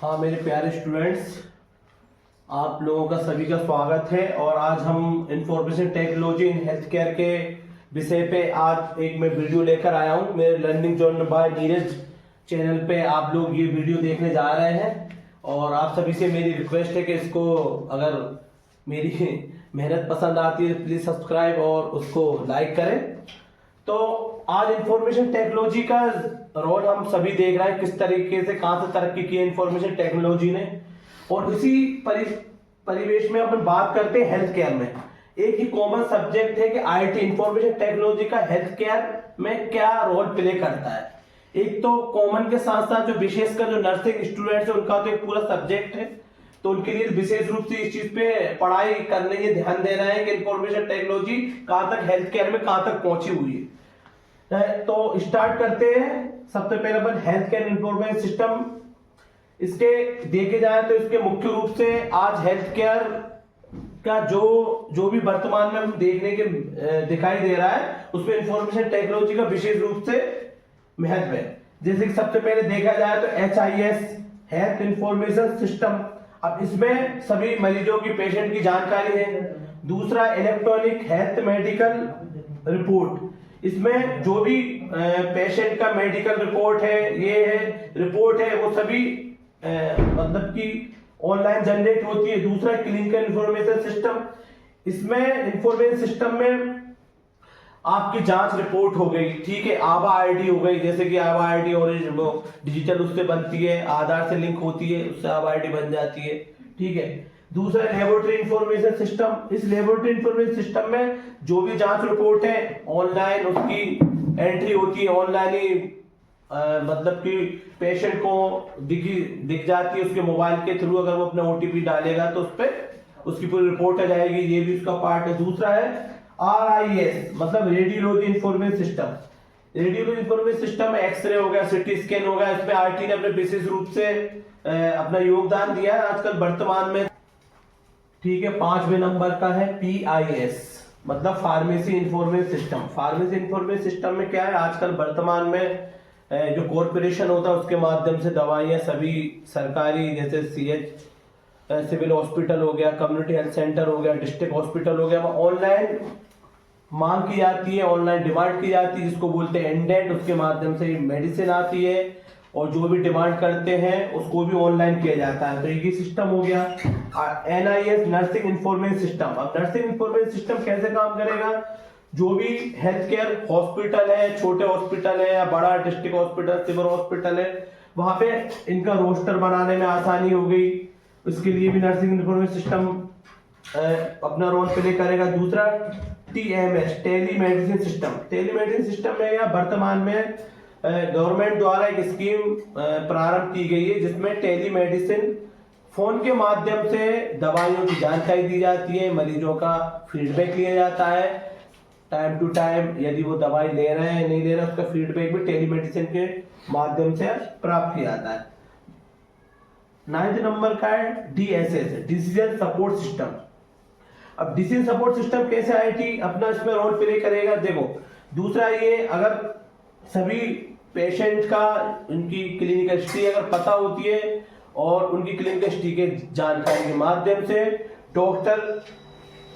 हाँ मेरे प्यारे स्टूडेंट्स, आप लोगों का सभी का स्वागत है। और आज हम information technology in health care के विषय पे आज एक मैं वीडियो लेकर आया हूँ। मेरे learning journal by Neeraj channel पे आप लोग ये वीडियो देखने जा रहे हैं। और आप सभी से मेरी रिक्वेस्ट है कि इसको अगर मेरी मेहनत पसंद आती है प्लीज सब्सक्राइब और उसको लाइक करें। तो आज इंफॉर्मेशन टेक्नोलॉजी का रोल हम सभी देख रहे हैं, किस तरीके से कहां से तरक्की की है इंफॉर्मेशन टेक्नोलॉजी ने। और इसी परिवेश में अपन बात करते हैं हेल्थ केयर में। एक ही कॉमन सब्जेक्ट है कि आईटी इंफॉर्मेशन टेक्नोलॉजी का हेल्थ केयर में क्या रोल प्ले करता है। एक तो कॉमन के साथ साथ जो विशेषकर जो नर्सिंग स्टूडेंट्स है उनका तो एक पूरा सब्जेक्ट है, तो उनके लिए विशेष रूप से इस चीज पे पढ़ाई करने के ध्यान देना है कि इंफॉर्मेशन टेक्नोलॉजी कहां तक हेल्थ केयर में कहां तक पहुंची हुई है। तो स्टार्ट करते हैं। सबसे पहले अपन हेल्थ केयर इंफॉर्मेशन सिस्टम इसके देखे जाए तो इसके मुख्य रूप से आज हेल्थ केयर का जो भी वर्तमान में हम देखने के दिखाई दे रहा है उसमें इंफॉर्मेशन टेक्नोलॉजी का विशेष रूप से महत्व है। जैसे कि सबसे पहले देखा जाए तो HIS हेल्थ इंफॉर्मेशन सिस्टम, अब इसमें सभी मरीजों की पेशेंट की जानकारी है। दूसरा इलेक्ट्रॉनिक हेल्थ मेडिकल रिपोर्ट, इसमें जो भी पेशेंट का मेडिकल रिपोर्ट है ये है रिपोर्ट है वो सभी मतलब कि ऑनलाइन जनरेट होती है। दूसरा क्लिनिकल इंफॉर्मेशन सिस्टम, इसमें इंफॉर्मेशन सिस्टम में आपकी जांच रिपोर्ट हो गई, ठीक है, आभा आईडी हो गई, जैसे कि आभा आईडी और वो डिजिटल उससे बनती है, आधार से लिंक होती है, उससे आभा आईडी बन जाती है, ठीक है। दूसरा लेबोरेटरी इंफॉर्मेशन सिस्टम, इस लेबोरेटरी इंफॉर्मेशन सिस्टम में जो भी जांच रिपोर्ट है ऑनलाइन उसकी एंट्री होती है, ऑनलाइन ही मतलब कि पेशेंट को दिख जाती है उसके मोबाइल के थ्रू। अगर वो अपना OTP डालेगा तो उस पर उसकी पूरी रिपोर्ट आ जाएगी, ये भी उसका पार्ट है। दूसरा है RIS मतलब radiology information system. Radiology information system में एक्सरे हो गया, सिटी स्कैन हो गया, इसमें RT ने अपने विशेष रूप से अपना योगदान दिया है आजकल वर्तमान में, ठीक है। 5वें नंबर का है PIS मतलब pharmacy information system. Pharmacy information system में क्या है, आजकल वर्तमान में जो कॉर्पोरेशन होता है उसके माध्यम से दवाइयां सभी सरकारी जैसे CH सिविल हॉस्पिटल हो गया, कम्युनिटी हेल्थ सेंटर हो गया, डिस्ट्रिक्ट हॉस्पिटल हो गया, वो ऑनलाइन मांग की जाती है, ऑनलाइन डिमांड की जाती है, जिसको बोलते हैं इंडेंट। उसके माध्यम से मेडिसिन आती है और जो भी डिमांड करते हैं उसको भी ऑनलाइन किया जाता है। तो ये सिस्टम हो गया। NIS नर्सिंग इंफॉर्मेशन सिस्टम, अब नर्सिंग इंफॉर्मेशन सिस्टम कैसे काम करेगा, जो भी हेल्थ केयर हॉस्पिटल है, छोटे हॉस्पिटल है या बड़ा डिस्ट्रिक्ट हॉस्पिटल सिविल हॉस्पिटल है, वहां पे इनका रोस्टर बनाने में आसानी हो गई, उसके लिए भी नर्सिंग इंफॉर्मेशन सिस्टम अपना रोल प्ले करेगा। दूसरा TMS tele medicine system. Tele medicine system में या वर्तमान में गवर्नमेंट द्वारा एक स्कीम प्रारंभ की गई है जिसमें टेली मेडिसिन फोन के माध्यम से दवाइयों की जानकारी दी जाती है, मरीजों का फीडबैक लिया जाता है टाइम टू टाइम, यदि वो दवाई ले रहे हैं नहीं ले रहे उसका फीडबैक भी टेलीमेडिसिन के माध्यम से प्राप्त किया जाता है। 9वें नंबर का है DSS डिसीजन सपोर्ट सिस्टम। अब डिसीजन सपोर्ट सिस्टम कैसे IT अपना इसमें रोल प्ले करेगा, देखो। दूसरा ये अगर सभी पेशेंट का उनकी क्लिनिकल हिस्ट्री अगर पता होती है और उनकी क्लिनिकल हिस्ट्री के जानकारी के माध्यम से डॉक्टर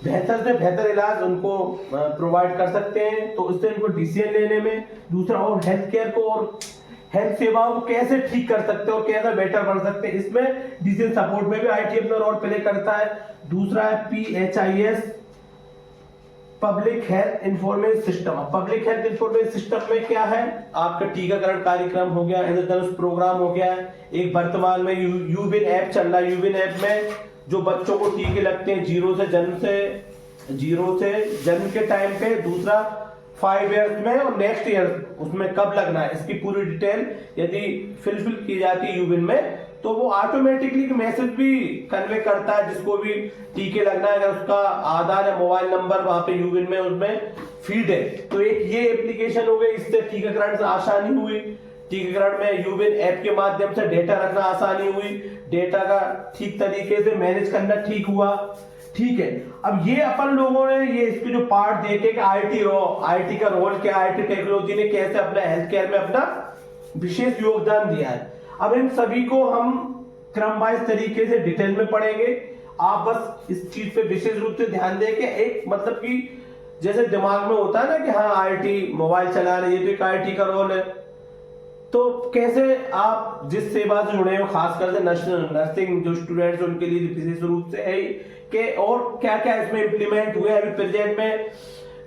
बेहतर से बेहतर इलाज उनको प्रोवाइड कर सकते हैं, तो इससे उनको डिसीजन लेने में। दूसरा और हेल्थ केयर को और हेल्थ सेवाओं को कैसे ठीक कर सकते हैं और कैसे बेटर कर सकते हैं, इसमें डिसीजन सपोर्ट में भी IT अपना रोल प्ले करता है। दूसरा है PHIS public health information system. Public health information system में क्या है, आपका टीकाकरण कार्यक्रम हो गया, इंद्रधनुष प्रोग्राम हो गया, एक वर्तमान में यूविन ऐप चल रहा है। यूविन ऐप में जो बच्चों को टीके लगते हैं जीरो से जन्म के टाइम पे, दूसरा 5 इयर्स में और नेक्स्ट ईयर उसमें कब लगना है, इसकी पूरी डिटेल यदि फिल की जाती है यूविन में तो वो ऑटोमेटिकली मैसेज भी कन्वे करता है जिसको भी टीके लगना है, अगर उसका आधार या मोबाइल नंबर वहां पे यूविन में उसमें फीड है। तो एक ये एप्लीकेशन हो गई, इससे टीकाकरण से आसानी हुई। टीकाकरण में यूविन ऐप के माध्यम से डेटा रखना आसानी हुई, डेटा का ठीक तरीके से मैनेज करना ठीक हुआ, ठीक है। अब ये अपन लोगों ने ये इसके जो पार्ट देखे कि IT का रोल क्या, IT टेक्नोलॉजी ने कैसे अपना हेल्थ केयर में अपना विशेष योगदान दिया है। अब इन सभी को हम क्रम वाइज तरीके से डिटेल में पढ़ेंगे। आप बस इस चीज पे विशेष रूप से ध्यान दें कि एक मतलब कि जैसे दिमाग में होता है ना कि हाँ आईटी मोबाइल चला रहे, ये तो एक आईटी का रोल है, तो कैसे आप जिस सेवा से जुड़े हो, खासकर से नर्सिंग जो स्टूडेंट्स उनके लिए विशेष रूप से है कि और क्या क्या इसमें इम्प्लीमेंट हुए अभी प्रेजेंट में।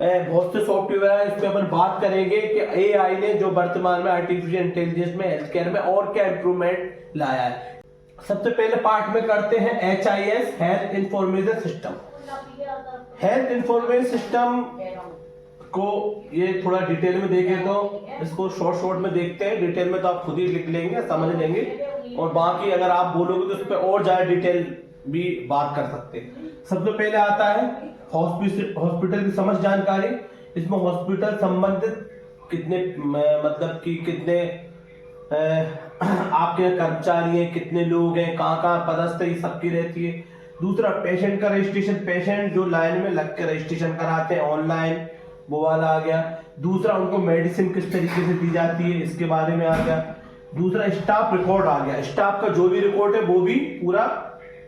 बहुत से सॉफ्टवेयर है, इस पे अपन बात करेंगे कि एआई ने जो वर्तमान में आर्टिफिशियल इंटेलिजेंस में हेल्थ केयर में और क्या इंप्रूवमेंट लाया है। सबसे पहले पार्ट में करते हैं HIS, health information system. Health information system को ये थोड़ा डिटेल में देखें तो इसको शॉर्ट में देखते हैं, डिटेल में तो आप खुद ही लिख लेंगे, समझ लेंगे, और बाकी अगर आप बोलोगे तो उस पर और ज्यादा डिटेल भी बात कर सकते हैं। सबसे पहले आता है हॉस्पिटल की समझ जानकारी। इसमें हॉस्पिटल संबंधित कितने मतलब कि कितने आपके कर्मचारी हैं, कितने लोग हैं, कहाँ पदस्थ है, सबकी रहती है। दूसरा पेशेंट का रजिस्ट्रेशन, पेशेंट जो लाइन में लग के रजिस्ट्रेशन कराते हैं ऑनलाइन, वो वाला आ गया। दूसरा उनको मेडिसिन किस तरीके से दी जाती है, इसके बारे में आ गया। दूसरा स्टाफ रिकॉर्ड आ गया, स्टाफ का जो भी रिकॉर्ड है वो भी पूरा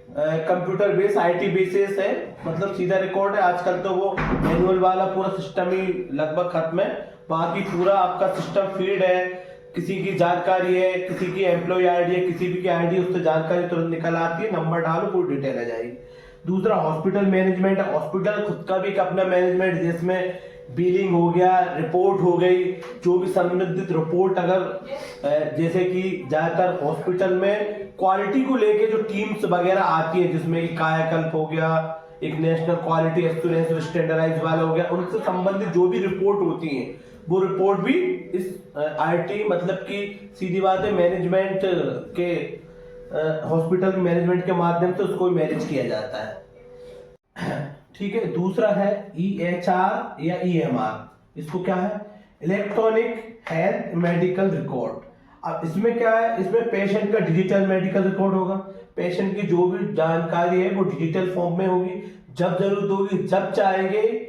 कंप्यूटर बेस IT बेसिस है, मतलब सीधा रिकॉर्ड है। आजकल तो वो मैनुअल वाला पूरा सिस्टम ही लगभग खत्म है, बाकी पूरा आपका सिस्टम फीड है। किसी की जानकारी है, किसी की एम्प्लॉय आईडी है, किसी भी की आईडी, उससे जानकारी तुरंत निकल आती है, नंबर डालो पूरी डिटेल आ जाएगी। दूसरा हॉस्पिटल मैनेजमेंट है, हॉस्पिटल खुद का भी अपना मैनेजमेंट, जिसमें बिलिंग हो गया, रिपोर्ट हो गई, जो भी संबंधित रिपोर्ट अगर जैसे कि ज्यादातर हॉस्पिटल में क्वालिटी को लेके जो टीम्स वगैरह आती है, जिसमें कायाकल्प हो गया, एक नेशनल क्वालिटी एश्योरेंस स्टैंडर्डाइज वाला हो गया, उनसे संबंधित जो भी रिपोर्ट होती है वो रिपोर्ट भी इस IT मतलब कि सीधी बात है मैनेजमेंट के हॉस्पिटल मैनेजमेंट के माध्यम से उसको मैनेज किया जाता है। ठीक है। दूसरा है EHR या EMR, इसको क्या है, इलेक्ट्रॉनिक हेल्थ मेडिकल रिकॉर्ड। अब इसमें क्या है, इसमें पेशेंट का डिजिटल मेडिकल रिकॉर्ड होगा, पेशेंट की जो भी जानकारी है वो डिजिटल फॉर्म में होगी, जब जरूरत होगी जब चाहेंगे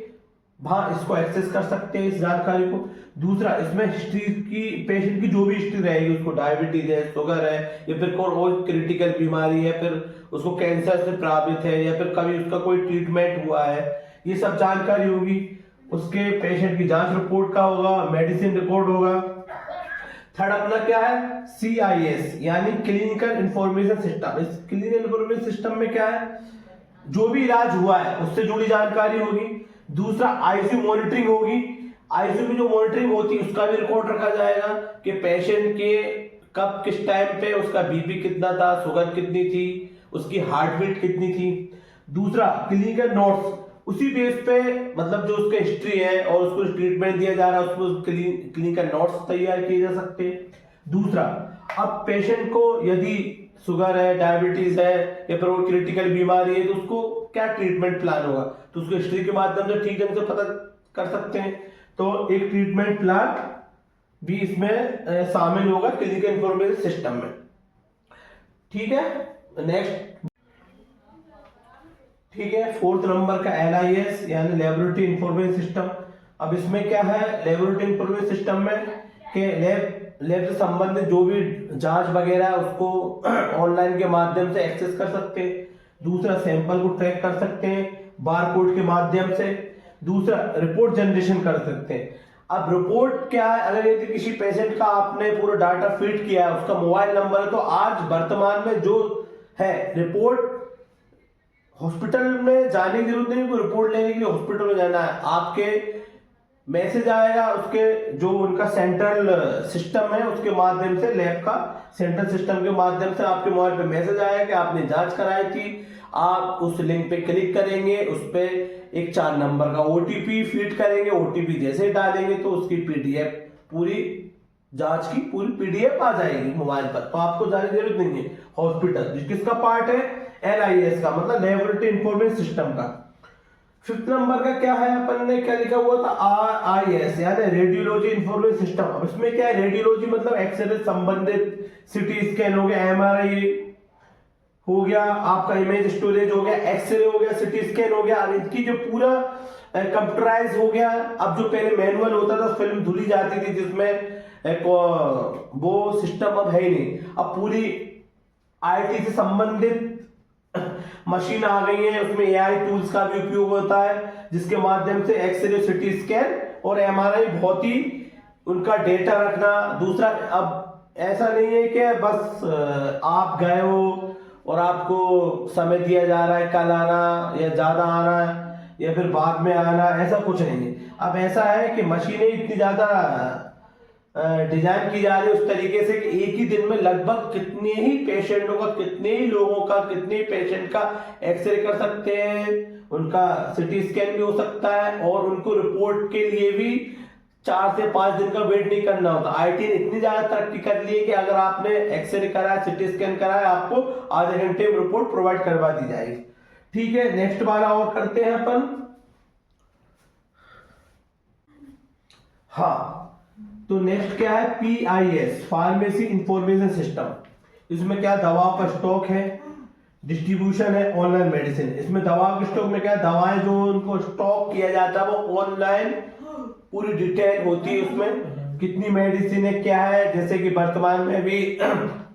वहां इसको एक्सेस कर सकते हैं इस जानकारी को। दूसरा इसमें हिस्ट्री की, पेशेंट की जो भी हिस्ट्री रहेगी, उसको डायबिटीज है, शुगर है, या फिर कोई और क्रिटिकल बीमारी है, फिर उसको कैंसर से प्रभावित है, या फिर कभी उसका कोई ट्रीटमेंट हुआ है, ये सब जानकारी होगी। उसके पेशेंट की जांच रिपोर्ट का होगा, मेडिसिन रिकॉर्ड होगा। थर्ड अपना क्या है, CIS यानी क्लिनिकल इंफॉर्मेशन सिस्टम। इस क्लिनिकल इंफॉर्मेशन सिस्टम में क्या है, जो भी इलाज हुआ है उससे जुड़ी जानकारी होगी। दूसरा ICU मॉनिटरिंग होगी, ICU में जो मॉनिटरिंग होती है उसका भी रिकॉर्ड रखा जाएगा कि पेशेंट के कब किस टाइम पे उसका BP कितना था, शुगर कितनी थी, उसकी हार्ट बीट कितनी थी। दूसरा क्लिनिकल नोट्स, उसी बेस पे मतलब जो उसका हिस्ट्री है और उसको ट्रीटमेंट दिया जा रहा है उसको क्लिनिकल नोट्स तैयार किए जा सकते हैं। दूसरा अब पेशेंट को यदि शुगर है, डायबिटीज है, या फिर वो क्रिटिकल बीमारी है, तो उसको क्या ट्रीटमेंट प्लान होगा, तो उसको हिस्ट्री के माध्यम से ठीक ढंग से पता कर सकते हैं। तो एक ट्रीटमेंट प्लान भी इसमें शामिल होगा क्लिनिकल इंफॉर्मेशन सिस्टम में। ठीक है। नेक्स्ट, ठीक है, फोर्थ नंबर का LIS यानी लेबोरेटरी इंफॉर्मेशन सिस्टम। अब इसमें क्या है, लेबोरेटरी इंफॉर्मेशन सिस्टम में के लैब से संबंधित जो भी जांच वगैरह है उसको ऑनलाइन के माध्यम से एक्सेस कर सकते हैं। दूसरा सैंपल को ट्रैक कर सकते हैं बारकोड के माध्यम से। दूसरा रिपोर्ट जनरेशन कर सकते हैं। अब रिपोर्ट क्या है, अगर यदि किसी पेशेंट का आपने पूरा डाटा फीड किया है, उसका मोबाइल नंबर है, तो आज वर्तमान में जो है रिपोर्ट हॉस्पिटल में जाने की जरूरत नहीं, कोई रिपोर्ट लेने के लिए हॉस्पिटल में जाना है, आपके मैसेज आएगा, उसके जो उनका सेंट्रल सिस्टम है उसके माध्यम से, लैब का सेंट्रल सिस्टम के माध्यम से आपके मोबाइल पे मैसेज आएगा कि आपने जांच कराई थी। आप उस लिंक पे क्लिक करेंगे, उस पे एक 4 नंबर का OTP फीड करेंगे, OTP जैसे ही डालेंगे तो उसकी PDF पूरी जांच की पूरी PDF आ जाएगी मोबाइल पर, तो आपको जाने की जरूरत नहीं है हॉस्पिटल। किसका पार्ट है, LIS का, मतलब लेबोरेटरी इंफॉर्मेशन सिस्टम का। फिफ्थ नंबर का क्या है, अपन ने क्या लिखा हुआ था, RIS यानी रेडियोलॉजी इंफॉर्मेशन सिस्टम। अब इसमें क्या है, रेडियोलॉजी मतलब एक्सरे संबंधित, CT स्कैन हो गया, MRI हो गया, आपका इमेज स्टोरेज हो गया, एक्सरे हो गया, CT स्कैन हो गया। अब इनकी जो पूरा कंप्यूटराइज हो गया। अब जो पहले मैनुअल होता था, फिल्म धुली जाती थी जिसमें वो सिस्टम अब है ही नहीं। अब पूरी आईटी से संबंधित मशीन आ गई है, उसमें एआई टूल्स का भी उपयोग होता है, जिसके माध्यम से एक्सरे, सिटी स्कैन और एमआरआई बहुत ही उनका डेटा रखना। दूसरा, अब ऐसा नहीं है कि बस आप गए हो और आपको समय दिया जा रहा है कल आना या ज्यादा आना या फिर बाद में आना, ऐसा कुछ नहीं है। अब ऐसा है कि मशीनें इतनी ज्यादा डिजाइन की जा रही है उस तरीके से कि एक ही दिन में लगभग कितने ही पेशेंटों का, कितने ही लोगों का, कितने ही पेशेंट का एक्सरे कर सकते हैं, उनका सिटी स्कैन भी हो सकता है और उनको रिपोर्ट के लिए भी 4 से 5 दिन का वेट नहीं करना होता। आईटी ने इतनी ज्यादा तरक्की कर ली है कि अगर आपने एक्सरे कराया, सिटी स्कैन कराया, आपको आधे घंटे में रिपोर्ट प्रोवाइड करवा दी जाएगी। ठीक है, नेक्स्ट वाला और करते हैं अपन। हाँ, तो नेक्स्ट क्या है, PIS, फार्मेसी इंफॉर्मेशन सिस्टम। इसमें क्या, दवाओं का स्टॉक है, डिस्ट्रीब्यूशन है, ऑनलाइन मेडिसिन। इसमें दवाओं के स्टॉक में क्या, दवाएं जो उनको स्टॉक किया जाता है वो ऑनलाइन पूरी डिटेल होती है, उसमें कितनी मेडिसिन है, क्या है। जैसे कि वर्तमान में भी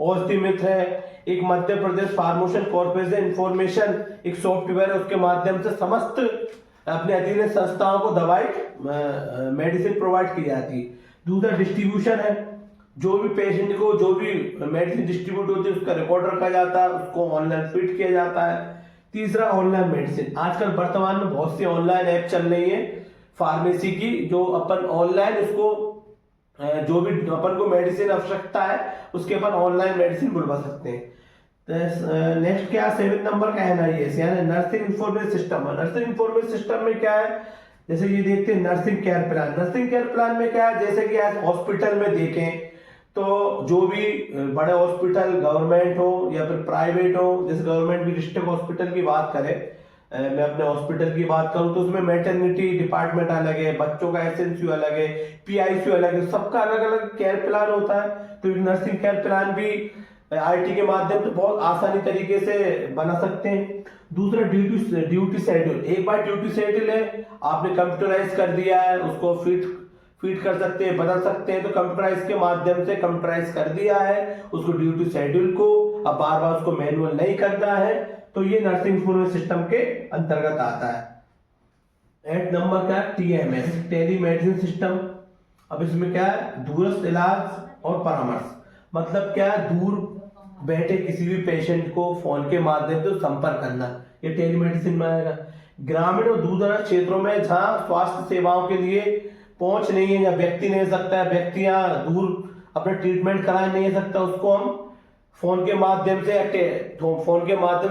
औषधि मित्र है, एक Madhya Pradesh formation corporation information एक सॉफ्टवेयर है, उसके माध्यम से समस्त अपने अधीन संस्थाओं को दवाई मेडिसिन प्रोवाइड की जाती है। दूसरा डिस्ट्रीब्यूशन है, जो भी पेशेंट को जो भी मेडिसिन डिस्ट्रीब्यूट होती है उसका रिकॉर्ड रखा जाता है, उसको ऑनलाइन फीड किया जाता है। तीसरा ऑनलाइन मेडिसिन, आजकल वर्तमान में बहुत सी ऑनलाइन ऐप चल रही है फार्मेसी की, जो अपन ऑनलाइन उसको जो भी अपन को मेडिसिन आवश्यकता है उसके अपन ऑनलाइन मेडिसिन बुलवा सकते हैं। नेक्स्ट क्या, 7 नंबर का NIS यानी nursing information system. Nursing information system में क्या है, जैसे ये देखते हैं nursing care plan. Nursing care plan में क्या है, जैसे कि आज हॉस्पिटल में देखें तो जो भी बड़े हॉस्पिटल गवर्नमेंट हो या फिर प्राइवेट हो, जैसे गवर्नमेंट भी डिस्ट्रिक्ट हॉस्पिटल की बात करें, मैं अपने हॉस्पिटल की बात करूं तो उसमें मैटरनिटी डिपार्टमेंट अलग है, बच्चों का SNCU अलग है, PICU अलग है, सबका अलग अलग केयर प्लान होता है। तो एक नर्सिंग केयर प्लान भी IT के माध्यम से बहुत आसानी तरीके से बना सकते हैं। दूसरा ड्यूटी शेड्यूल, एक बार ड्यूटी शेड्यूल है आपने कंप्यूटराइज कर दिया है, उसको फीड कर सकते हैं, बदल सकते हैं। तो कंप्यूटराइज के माध्यम से कंप्यूटराइज कर दिया है उसको ड्यूटी शेड्यूल को, अब बार बार उसको मैनुअल नहीं करना है। तो ये नर्सिंग इंफॉर्मेशन सिस्टम के अंतर्गत आता है। 8 नंबर का TMS, टेली मेडिसिन सिस्टम। अब इसमें क्या है, दूरस्थ इलाज और परामर्श, मतलब क्या है, दूर बैठे किसी भी पेशेंट को फोन के माध्यम से संपर्क करना, ये टेलीमेडिसिन में आएगा। ग्रामीण और दूर दराज क्षेत्रों में जहां स्वास्थ्य सेवाओं के लिए पहुंच नहीं है या व्यक्ति नहीं सकता है, व्यक्ति यहाँ दूर अपना ट्रीटमेंट करा नहीं सकता, उसको हम फोन के माध्यम से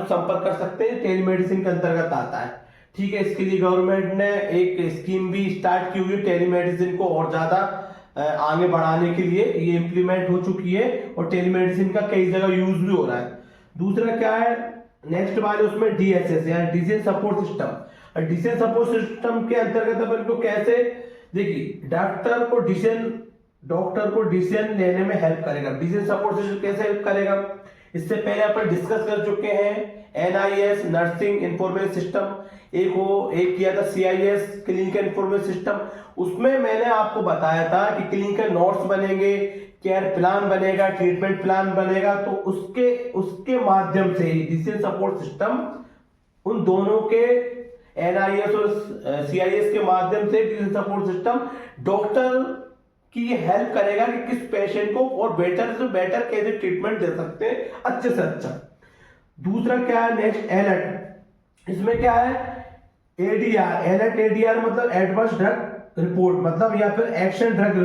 संपर्क कर सकते हैं, टेलीमेडिसिन के अंतर्गत आता है। ठीक है, इसके लिए गवर्नमेंट ने एक स्कीम भी स्टार्ट की हुई है, टेलीमेडिसिन को और ज्यादा आगे बढ़ाने के लिए ये इंप्लीमेंट हो चुकी है और टेलीमेडिसिन का कई जगह यूज भी हो रहा है। दूसरा क्या है, नेक्स्ट वाले उसमें DSS यानी decision support system. Decision support system के अंतर्गत अपन को कैसे, देखिए डॉक्टर को डिसीजन लेने में हेल्प करेगा। डिसीजन सपोर्ट सिस्टम कैसे हेल्प करेगा, इससे पहले अपन डिस्कस कर चुके हैं NIS नर्सिंग इंफॉर्मेशन सिस्टम, एक किया था CIS क्लिनिकल इंफॉर्मेशन सिस्टम। उसमें मैंने आपको बताया था कि क्लिनिकल नोट्स बनेंगे, केयर प्लान बनेगा, ट्रीटमेंट प्लान बनेगा, तो उसके माध्यम से ही डिसीजन सपोर्ट सिस्टम उन दोनों के NIS और CIS के माध्यम से डिसीजन सपोर्ट सिस्टम डॉक्टर की हेल्प करेगा कि किस पेशेंट को और बेटर से बेटर कैसे ट्रीटमेंट दे सकते हैं, अच्छे से अच्छा। दूसरा क्या है, नेक्स्ट अलर्ट। इसमें क्या है, अलर्ट ADR मतलब एडवर्स ड्रग रिपोर्ट, मतलब या फिर एक्शन ड्रग।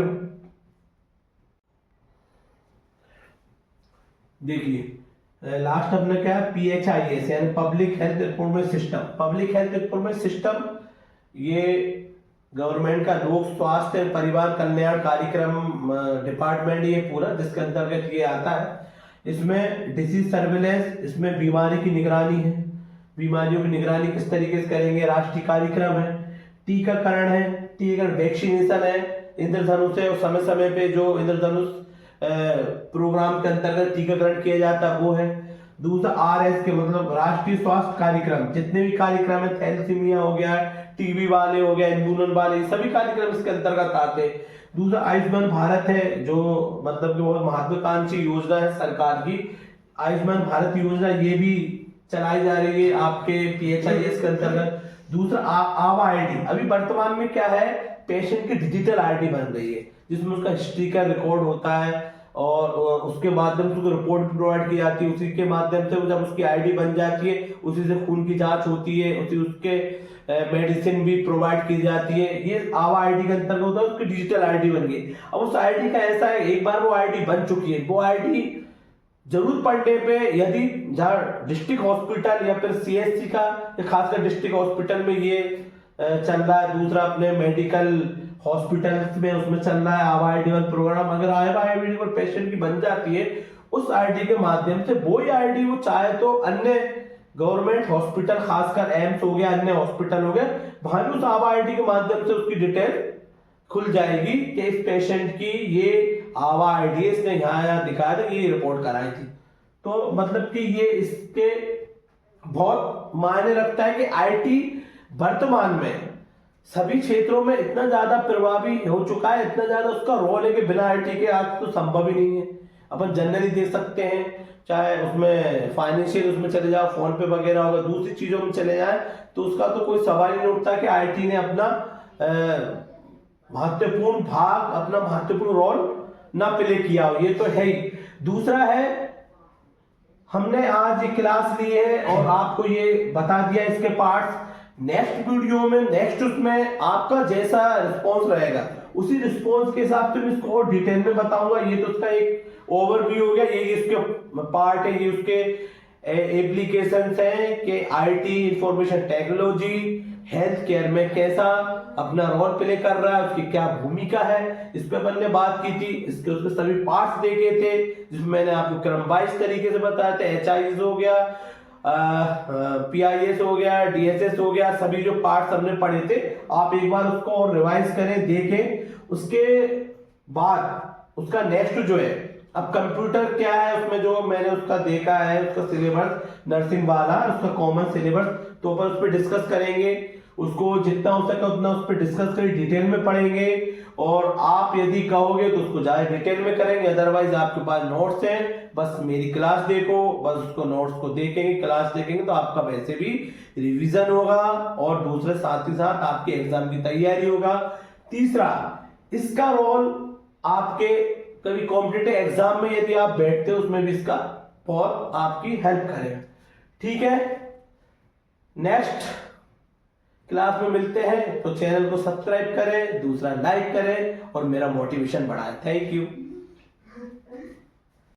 देखिए लास्ट अपने क्या है, PHIS यानी public health information system. Public health information system ये गवर्नमेंट का लोक स्वास्थ्य एवं परिवार कल्याण कार्यक्रम डिपार्टमेंट ये पूरा, जिसके अंतर्गत ये आता है। इसमें डिसीज सर्विलेंस, इसमें बीमारी की निगरानी है, बीमारियों की निगरानी किस तरीके से करेंगे, राष्ट्रीय कार्यक्रम है, टीकाकरण है, टीकाकरण वैक्सीनेशन है, इंद्रधनुष है, समय समय पे जो इंद्रधनुष प्रोग्राम के अंतर्गत टीकाकरण किया जाता है वो है। दूसरा RS के मतलब राष्ट्रीय स्वास्थ्य कार्यक्रम, जितने भी कार्यक्रम है, थैलेसीमिया हो गया, TB वाले हो गया, इम्यूनन वाले, सभी कार्यक्रम इसके अंतर्गत आते हैं। दूसरा आयुष्मान भारत है, जो मतलब कि बहुत महत्वाकांक्षी योजना है सरकार की, आयुष्मान भारत योजना ये भी चलाई जा रही है आपके PHIS के अंतर्गत। दूसरा आवा आईडी, अभी वर्तमान में क्या है, पेशेंट की डिजिटल आईडी बन रही है जिसमें उसका हिस्ट्री का रिकॉर्ड होता है और उसके माध्यम से उसको रिपोर्ट भी प्रोवाइड की जाती है। उसी के माध्यम से जब उसकी आईडी बन जाती है उसी से खून की जांच होती है, उसी उसके मेडिसिन भी प्रोवाइड की जाती है। ये आवा आईडी के अंतर्गत होता है, उसकी डिजिटल आईडी बन गई। अब उस आईडी का ऐसा है, एक बार वो आईडी बन चुकी है, वो आईडी जरूरत पड़ने पे यदि जहाँ डिस्ट्रिक्ट हॉस्पिटल या फिर CHC का, खासकर डिस्ट्रिक्ट हॉस्पिटल में ये चल रहा है, दूसरा अपने मेडिकल हॉस्पिटल में उसमें चल रहा है आवा आईडी वन प्रोग्राम। अगर आवा आईडी वन पेशेंट की बन जाती है उस आईडी के माध्यम से, वही आईडी वो चाहे तो अन्य गवर्नमेंट हॉस्पिटल, खासकर एम्स हो गया, अन्य हॉस्पिटल हो गया, वहां भी उस आवा आईडी के माध्यम से उसकी डिटेल खुल जाएगी कि इस पेशेंट की ये आवा आईडी है, इसने यहाँ दिखाया था, ये रिपोर्ट कराई थी। तो मतलब कि ये इसके बहुत मायने रखता है कि IT वर्तमान में सभी क्षेत्रों में इतना ज्यादा प्रभावी हो चुका है, इतना ज्यादा उसका रोल है कि बिना IT के आज तो संभव ही नहीं है। अपन जनरली देख सकते हैं, चाहे उसमें फाइनेंशियल उसमें चले जाओ, फोन पे वगैरह होगा, दूसरी चीजों में चले जाए, तो उसका तो कोई सवाल ही नहीं उठता कि IT ने अपना महत्वपूर्ण भाग, अपना महत्वपूर्ण रोल ना प्ले किया हो, ये तो है ही। दूसरा है, हमने आज ये क्लास ली है और आपको ये बता दिया इसके पार्ट्स। नेक्स्ट वीडियो में, नेक्स्ट उसमें आपका जैसा रिस्पॉन्स रहेगा उसी रिस्पॉन्स के हिसाब से मैं इसको और डिटेल में बताऊंगा। ये तो उसका एक ओवरव्यू हो गया, ये इसके पार्ट है, ये उसके एप्लीकेशंस हैं कि IT information technology health care में कैसा अपना रोल प्ले कर रहा है, उसकी क्या भूमिका है, इस पे अपन ने बात की थी। इसके उसके सभी पार्ट्स देखे थे जिसमें मैंने आपको क्रम वाइज तरीके से बताया था। HIS हो गया, PIS हो गया, DSS हो गया, सभी जो पार्ट्स हमने पढ़े थे, आप एक बार उसको और रिवाइज करें, देखें। उसके बाद उसका नेक्स्ट जो है, अब कंप्यूटर क्या है उसमें जो मैंने उसका देखा है, उसका सिलेबस नर्सिंग वाला, उसका कॉमन सिलेबस, तो अपन उस पर डिस्कस करेंगे। उसको जितना हो सके उतना उस पर डिस्कस करें, डिटेल में पढ़ेंगे। और आप यदि कहोगे तो उसको ज्यादा डिटेल में करेंगे, अदरवाइज आपके पास नोट्स हैं, बस मेरी क्लास देखो, बस उसको नोट्स को देखेंगे, क्लास देखेंगे तो आपका वैसे भी रिवीजन होगा और दूसरे साथ ही साथ आपके एग्जाम की तैयारी होगा। तीसरा, इसका रोल आपके कभी कॉम्पिटिटिव एग्जाम में यदि आप बैठते हो उसमें भी इसका बहुत आपकी हेल्प करेगा। ठीक है, नेक्स्ट क्लास में मिलते हैं, तो चैनल को सब्सक्राइब करें, दूसरा लाइक करें और मेरा मोटिवेशन बढ़ाएं। Thank you.